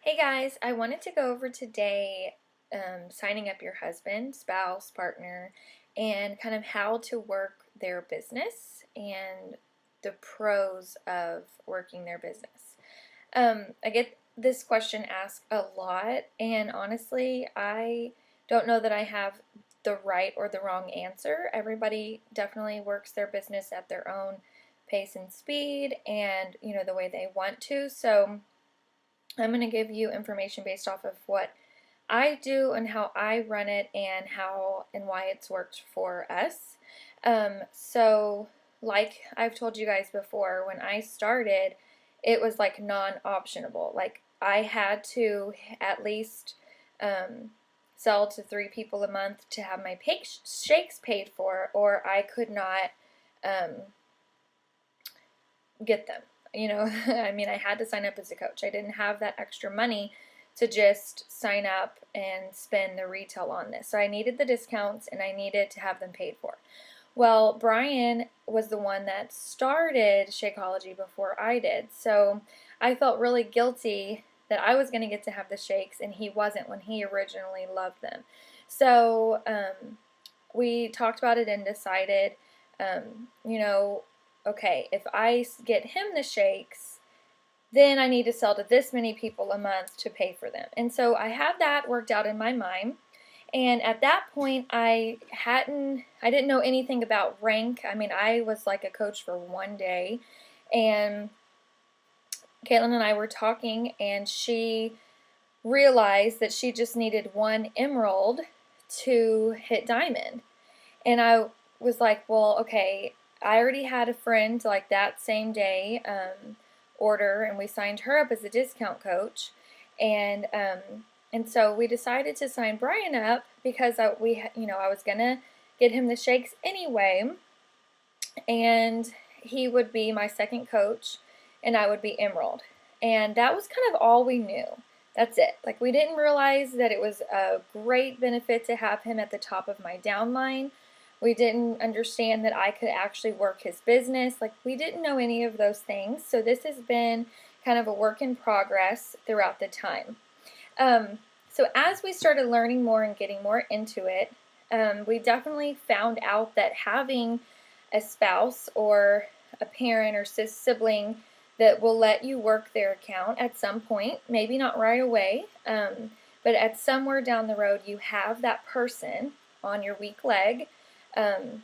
Hey guys, I wanted to go over today signing up your husband, spouse, partner, and kind of how to work their business and the pros of working their business. I get this question asked a lot, and honestly, I don't know that I have the right or the wrong answer. Everybody definitely works their business at their own pace and speed and, the way they want to. So, I'm going to give you information based off of what I do and how I run it and how and why it's worked for us. Like I've told you guys before, when I started, it was like non-optionable. Like I had to at least sell to 3 people a month to have my shakes paid for, or I could not um, get them. I mean, I had to sign up as a coach. I didn't have that extra money to just sign up and spend the retail on this. So I needed the discounts and I needed to have them paid for. Well, Brian was the one that started Shakeology before I did. So I felt really guilty that I was going to get to have the shakes and he wasn't when he originally loved them. So we talked about it and decided, you know, okay, if I get him the shakes, then I need to sell to this many people a month to pay for them. And so I had that worked out in my mind. And at that point, I didn't know anything about rank. I mean, I was like a coach for one day, and Caitlin and I were talking, and she realized that she just needed one emerald to hit diamond. And I was like, well, okay, I already had a friend like that same day order, and we signed her up as a discount coach. And so we decided to sign Brian up because I was gonna get him the shakes anyway, and he would be my second coach, and I would be Emerald. And that was kind of all we knew. That's it. Like, we didn't realize that it was a great benefit to have him at the top of my downline. We didn't understand that I could actually work his business. Like, we didn't know any of those things. So this has been kind of a work in progress throughout the time. So as we started learning more and getting more into it, we definitely found out that having a spouse or a parent or sibling that will let you work their account at some point, maybe not right away, but at somewhere down the road you have that person on your weak leg. And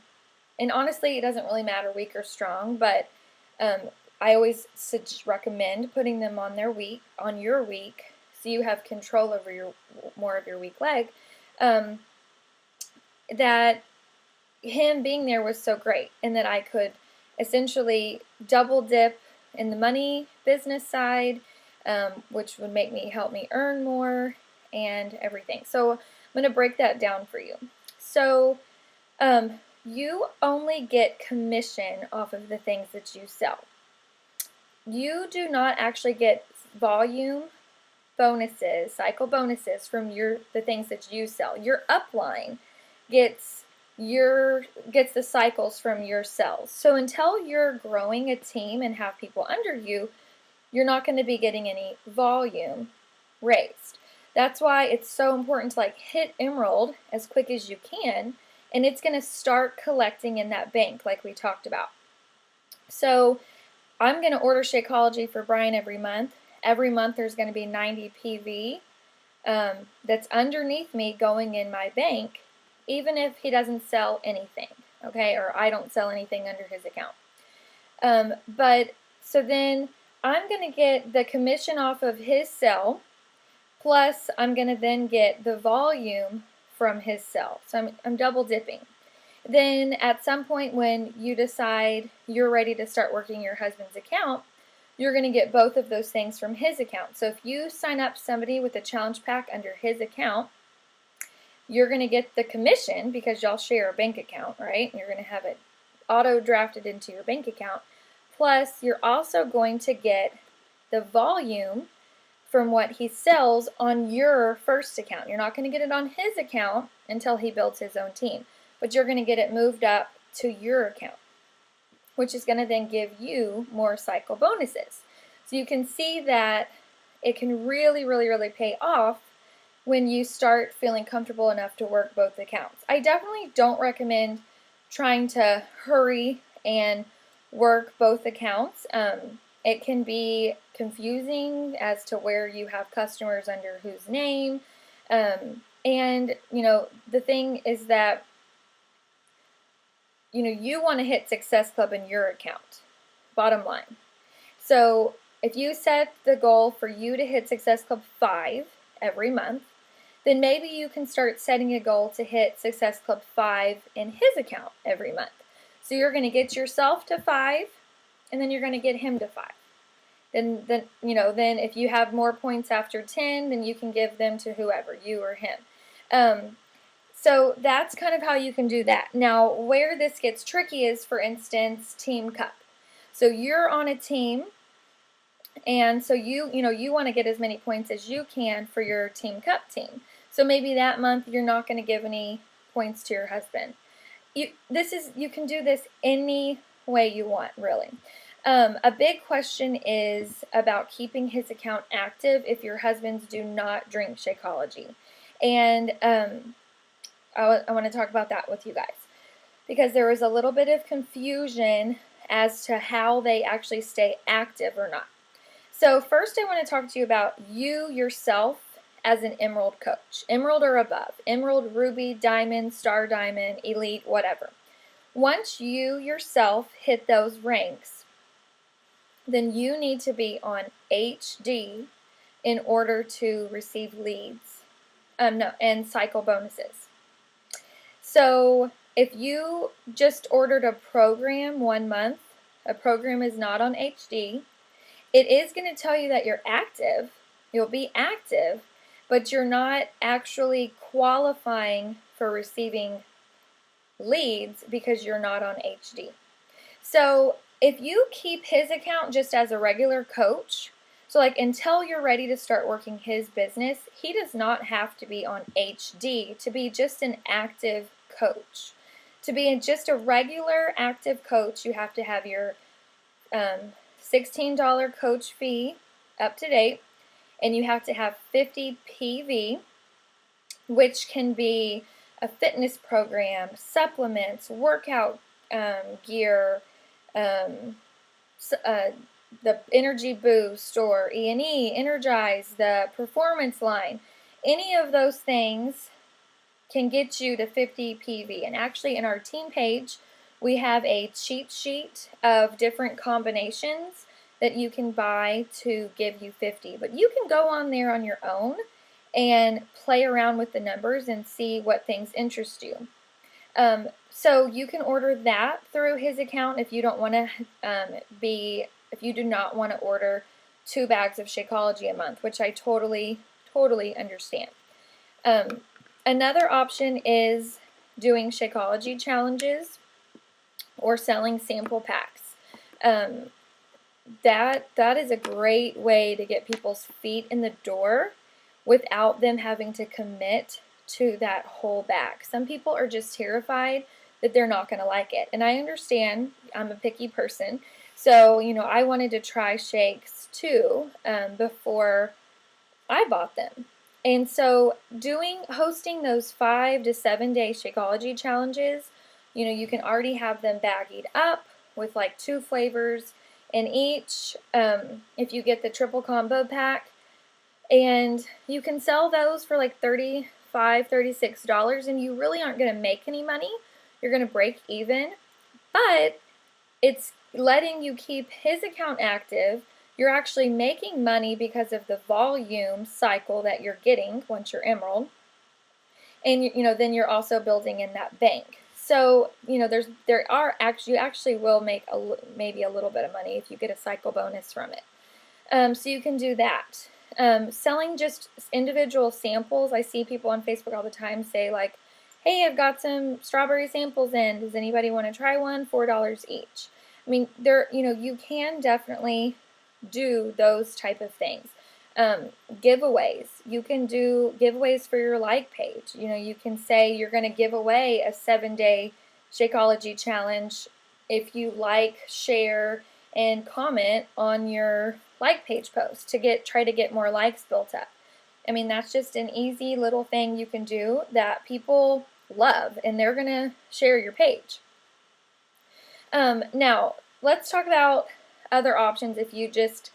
honestly, it doesn't really matter weak or strong, but I always recommend putting them on your weak, so you have control over more of your weak leg. That him being there was so great, and that I could essentially double dip in the money business side, which would help me earn more and everything. So I'm going to break that down for you. So you only get commission off of the things that you sell. You do not actually get volume bonuses, cycle bonuses from the things that you sell. Your upline gets the cycles from your cells. So until you're growing a team and have people under you, you're not going to be getting any volume raised. That's why it's so important to hit Emerald as quick as you can, and it's going to start collecting in that bank like we talked about. So I'm going to order Shakeology for Brian every month. Every month there's going to be 90 PV that's underneath me going in my bank, even if he doesn't sell anything, okay, or I don't sell anything under his account. But so then I'm going to get the commission off of his sell, plus I'm going to then get the volume from his sell. So I'm double dipping. Then at some point when you decide you're ready to start working your husband's account, you're going to get both of those things from his account. So if you sign up somebody with a challenge pack under his account, you're going to get the commission because y'all share a bank account, right? You're going to have it auto drafted into your bank account. Plus, you're also going to get the volume from what he sells on your first account. You're not going to get it on his account until he builds his own team, but you're going to get it moved up to your account, which is going to then give you more cycle bonuses. So you can see that it can really, really, really pay off when you start feeling comfortable enough to work both accounts. I definitely don't recommend trying to hurry and work both accounts. It can be confusing as to where you have customers under whose name. And, the thing is that, you want to hit Success Club in your account, bottom line. So if you set the goal for you to hit Success Club 5 every month, then maybe you can start setting a goal to hit Success Club 5 in his account every month. So you're going to get yourself to 5, and then you're going to get him to 5. Then if you have more points after 10, then you can give them to whoever, you or him. So that's kind of how you can do that. Now, where this gets tricky is, for instance, Team Cup. So you're on a team, and so you want to get as many points as you can for your Team Cup team. So maybe that month you're not going to give any points to your husband. You can do this any way you want, really. A big question is about keeping his account active if your husbands do not drink Shakeology. And I want to talk about that with you guys, because there was a little bit of confusion as to how they actually stay active or not. So first I want to talk to you about you yourself as an Emerald coach. Emerald or above. Emerald, Ruby, Diamond, Star Diamond, Elite, whatever. Once you yourself hit those ranks, then you need to be on HD in order to receive leads and cycle bonuses. So if you just ordered a program 1 month, a program is not on HD, it is going to tell you that you're active. You'll be active, but you're not actually qualifying for receiving leads because you're not on HD. So if you keep his account just as a regular coach, so like until you're ready to start working his business, he does not have to be on HD to be just an active coach. To be just a regular active coach, you have to have your $16 coach fee up to date, and you have to have 50 PV, which can be a fitness program, supplements, workout gear, the Energy Boost or E&E, Energize, the Performance line. Any of those things can get you to 50 PV. And actually in our team page, we have a cheat sheet of different combinations that you can buy to give you 50. But you can go on there on your own and play around with the numbers and see what things interest you. So you can order that through his account if you don't want to if you do not want to order 2 bags of Shakeology a month, which I totally understand. Another option is doing Shakeology challenges or selling sample packs. That is a great way to get people's feet in the door without them having to commit to that whole bag. Some people are just terrified that they're not going to like it. And I understand, I'm a picky person. So, I wanted to try shakes too before I bought them. And so hosting those 5 to 7 day Shakeology challenges, you can already have them baggied up with like 2 flavors in each if you get the triple combo pack. And you can sell those for like $35, $36, and you really aren't going to make any money. You're going to break even, but it's letting you keep his account active. You're actually making money because of the volume cycle that you're getting once you're Emerald. And then you're also building in that bank. So, you actually will make maybe a little bit of money if you get a cycle bonus from it. So you can do that. Selling just individual samples. I see people on Facebook all the time say like, hey, I've got some strawberry samples in. Does anybody want to try one? $4 each. I mean, you can definitely do those type of things. Giveaways. You can do giveaways for your like page. You can say you're going to give away a 7-day Shakeology challenge if you like, share, and comment on your like page posts to try to get more likes built up. I mean, that's just an easy little thing you can do that people love, and they're going to share your page. Now, let's talk about other options if you just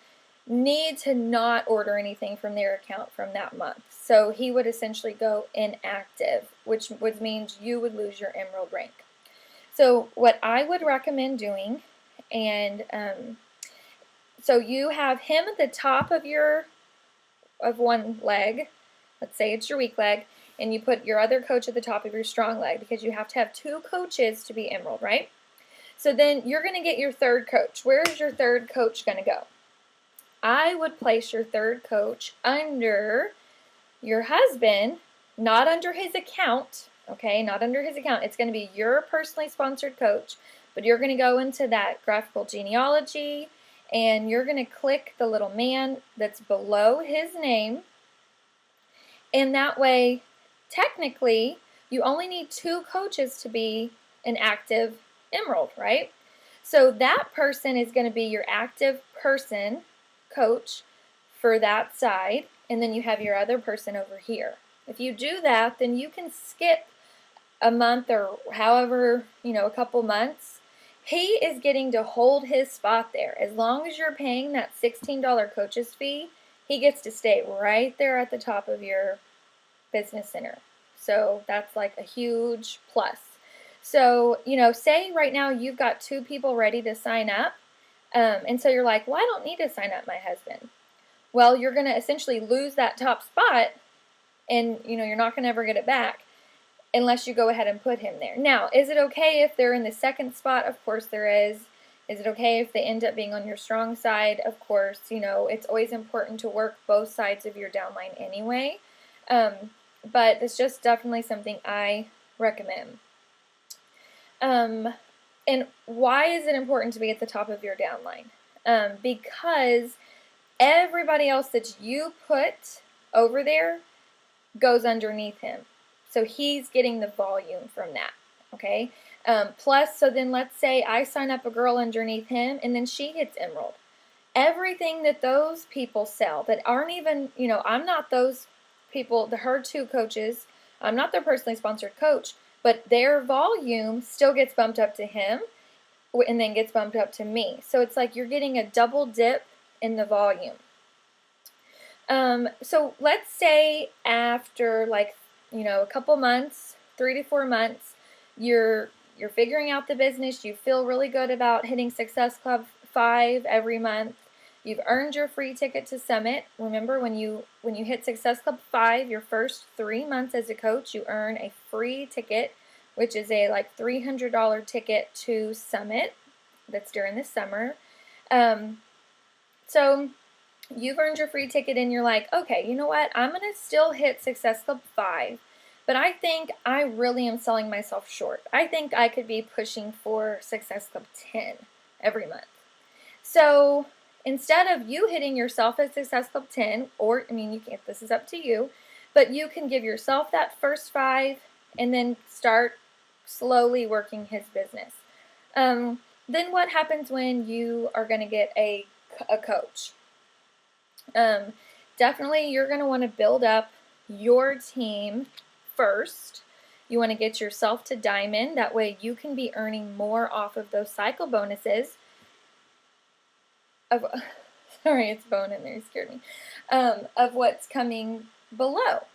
need to not order anything from their account from that month. So he would essentially go inactive, which means you would lose your emerald rank. So what I would recommend doing, and so you have him at the top of one leg, let's say it's your weak leg, and you put your other coach at the top of your strong leg, because you have to have 2 coaches to be emerald, right? So then you're going to get your third coach. Where's your third coach going to go? I would place your third coach under your husband, not under his account, okay? Not under his account. It's going to be your personally sponsored coach, but you're going to go into that graphical genealogy, and you're going to click the little man that's below his name, and that way, technically, you only need 2 coaches to be an active emerald, right? So that person is going to be your active person coach for that side, and then you have your other person over here. If you do that, then you can skip a month or however, a couple months. He is getting to hold his spot there. As long as you're paying that $16 coach's fee, he gets to stay right there at the top of your business center. So that's like a huge plus. So, say right now you've got 2 people ready to sign up, and so you're like, well, I don't need to sign up my husband. Well, you're going to essentially lose that top spot, and, you're not going to ever get it back unless you go ahead and put him there. Now, is it okay if they're in the second spot? Of course there is. Is it okay if they end up being on your strong side? Of course. It's always important to work both sides of your downline anyway, but it's just definitely something I recommend. And why is it important to be at the top of your downline? Because everybody else that you put over there goes underneath him. So he's getting the volume from that, okay? Plus, so then let's say I sign up a girl underneath him, and then she hits emerald. Everything that those people sell that aren't even, I'm not those people, her 2 coaches, I'm not their personally sponsored coach, but their volume still gets bumped up to him and then gets bumped up to me. So it's like you're getting a double dip in the volume. So let's say after a couple months, 3 to 4 months, you're figuring out the business, you feel really good about hitting Success Club 5 every month. You've earned your free ticket to Summit. Remember, when you hit Success Club 5, your first 3 months as a coach, you earn a free ticket, which is a $300 ticket to Summit. That's during the summer. So you've earned your free ticket, and you're like, okay, you know what? I'm going to still hit Success Club 5, but I think I really am selling myself short. I think I could be pushing for Success Club 10 every month. So instead of you hitting yourself at Success Club 10, or, you can't, this is up to you, but you can give yourself that first 5 and then start slowly working his business. Then what happens when you are going to get a coach? Definitely you're going to want to build up your team first. You want to get yourself to diamond. That way you can be earning more off of those cycle bonuses. Sorry, it's bone in there, it scared me. Of what's coming below.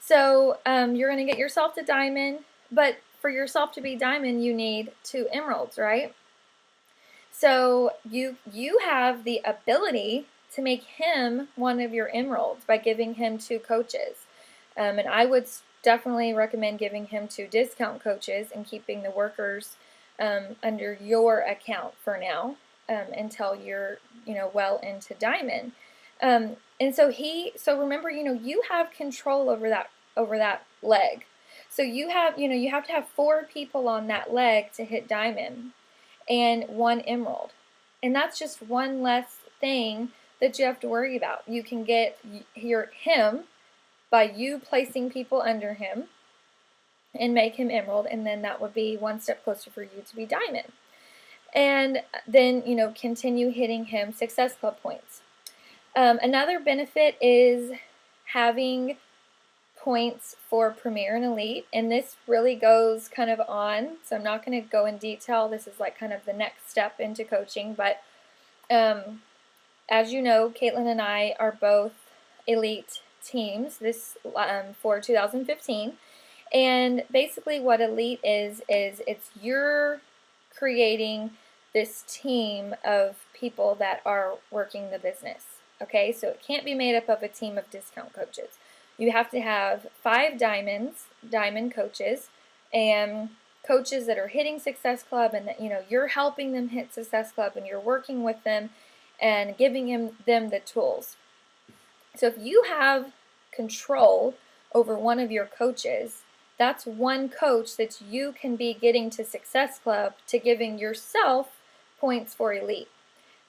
So you're going to get yourself to diamond, but for yourself to be diamond, you need 2 emeralds, right? So you have the ability to make him one of your emeralds by giving him 2 coaches. And I would definitely recommend giving him 2 discount coaches and keeping the workers under your account for now until you're well into diamond. And so remember, you have control over that leg. So you have to have 4 people on that leg to hit diamond and 1 emerald. And that's just one less thing that you have to worry about. You can get him by you placing people under him and make him emerald, and then that would be one step closer for you to be diamond. and then, continue hitting him Success Club points. Another benefit is having points for Premier and Elite, and this really goes kind of on, so I'm not going to go in detail. This is like kind of the next step into coaching, but as you know, Caitlin and I are both Elite teams this for 2015, and basically what Elite is it's you're creating this team of people that are working the business. Okay, so it can't be made up of a team of discount coaches. You have to have 5 diamond coaches, and coaches that are hitting Success Club, and that you're helping them hit Success Club, and you're working with them and giving them the tools. So if you have control over one of your coaches, that's one coach that you can be getting to Success Club to giving yourself points for Elite.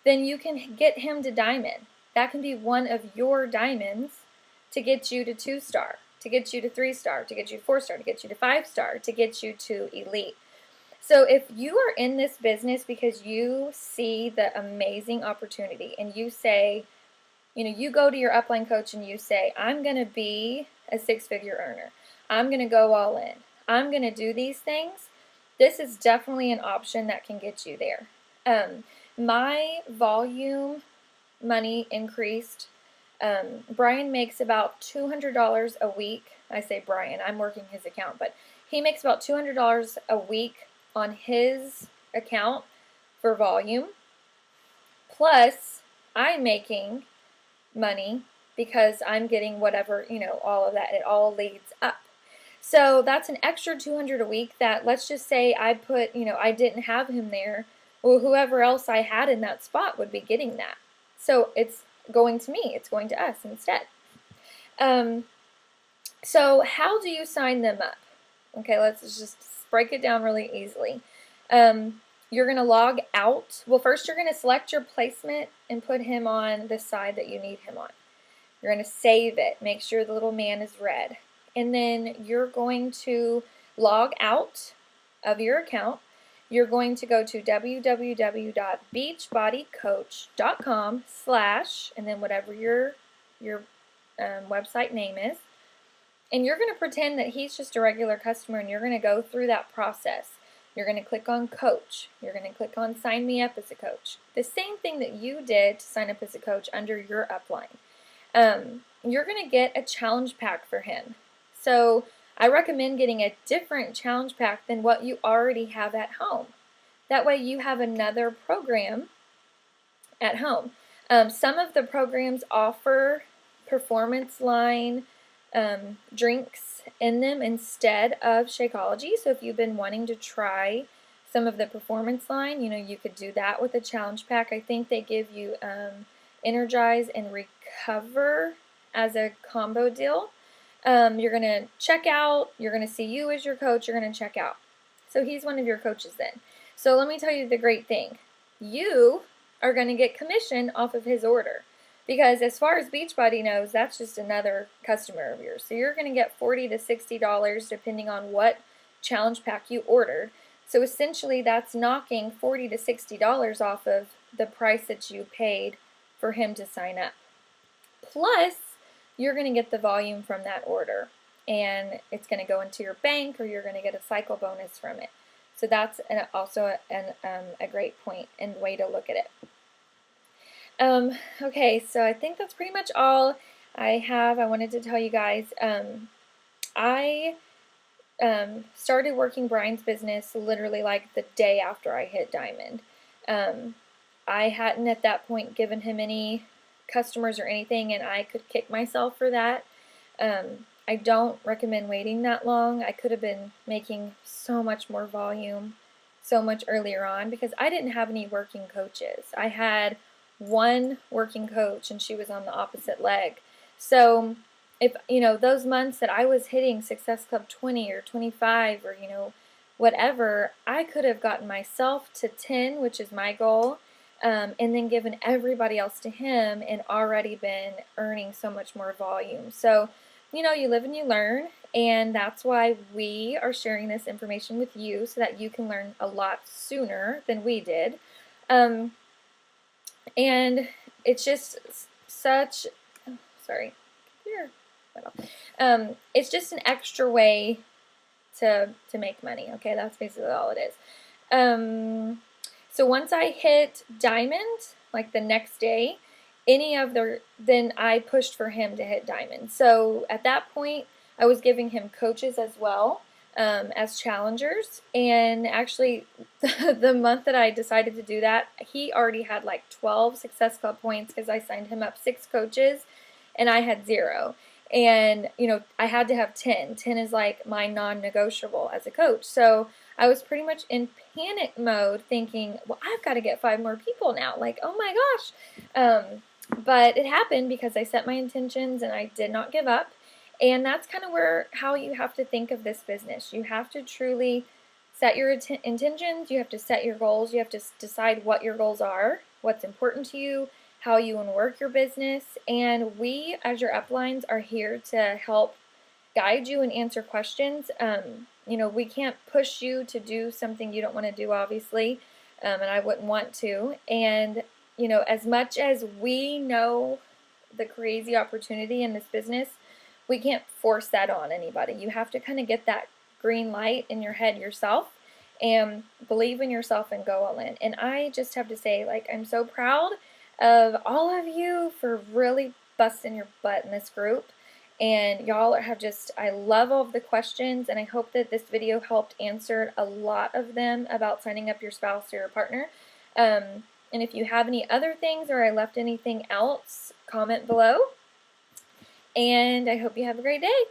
Then you can get him to Diamond. That can be one of your diamonds to get you to 2-star, to get you to 3-star, to get you to 4-star, to get you to 5-star, to get you to Elite. So if you are in this business because you see the amazing opportunity and you say, you go to your upline coach and you say, I'm going to be a 6-figure earner. I'm going to go all in. I'm going to do these things. This is definitely an option that can get you there. My volume money increased. Brian makes about $200 a week. I say Brian, I'm working his account, but he makes about $200 a week on his account for volume. Plus, I'm making money because I'm getting whatever, all of that. It all leads up. So that's an extra $200 a week that, let's just say I put, I didn't have him there. Well, whoever else I had in that spot would be getting that. So it's going to me. It's going to us instead. So how do you sign them up? Okay, let's just break it down really easily. You're going to log out. Well, first you're going to select your placement and put him on the side that you need him on. You're going to save it. Make sure the little man is red. And then you're going to log out of your account. You're going to go to www.beachbodycoach.com/ and then whatever your website name is. And you're going to pretend that he's just a regular customer, and you're going to go through that process. You're going to click on coach. You're going to click on sign me up as a coach. The same thing that you did to sign up as a coach under your upline. You're going to get a challenge pack for him. So I recommend getting a different challenge pack than what you already have at home. That way you have another program at home. Some of the programs offer performance line drinks in them instead of Shakeology. So if you've been wanting to try some of the performance line, you could do that with a challenge pack. I think they give you Energize and Recover as a combo deal. You're going to check out. You're going to see you as your coach. You're going to check out. So he's one of your coaches then. So let me tell you the great thing. You are going to get commission off of his order. Because as far as Beachbody knows, that's just another customer of yours. So you're going to get $40 to $60 depending on what challenge pack you ordered. So essentially that's knocking $40 to $60 off of the price that you paid for him to sign up. Plus, you're going to get the volume from that order. And it's going to go into your bank, or you're going to get a cycle bonus from it. So that's also a great point and way to look at it. Okay, so I think that's pretty much all I wanted to tell you guys. I started working Brian's business literally like the day after I hit Diamond. I hadn't at that point given him any customers or anything, and I could kick myself for that. I don't recommend waiting that long. I could have been making so much more volume so much earlier on because I didn't have any working coaches. I had one working coach and she was on the opposite leg. So if, those months that I was hitting Success Club 20 or 25 or, whatever, I could have gotten myself to 10, which is my goal, and then given everybody else to him and already been earning so much more volume. So you live and you learn, and that's why we are sharing this information with you so that you can learn a lot sooner than we did. Um, and it's just such, oh, sorry, here, it's just an extra way to make money. Okay, that's basically all it is. So once I hit diamond, like the next day, then I pushed for him to hit diamond. So at that point, I was giving him coaches as well, as challengers. And actually, the month that I decided to do that, he already had like 12 Success Club points because I signed him up 6 coaches and I had 0. And, I had to have 10. 10 is like my non-negotiable as a coach. So I was pretty much in panic mode thinking, well, I've got to get 5 more people now. Like, oh my gosh. But it happened because I set my intentions and I did not give up. And that's kind of how you have to think of this business. You have to truly set your intentions. You have to set your goals. You have to decide what your goals are, what's important to you, how you want to work your business. And we, as your uplines, are here to help guide you and answer questions. We can't push you to do something you don't want to do, obviously, and I wouldn't want to. And, as much as we know the crazy opportunity in this business, we can't force that on anybody. You have to kind of get that green light in your head yourself and believe in yourself and go all in. And I just have to say, like, I'm so proud of all of you for really busting your butt in this group. And y'all I love all of the questions, and I hope that this video helped answer a lot of them about signing up your spouse or your partner. And if you have any other things or I left anything else, comment below. And I hope you have a great day.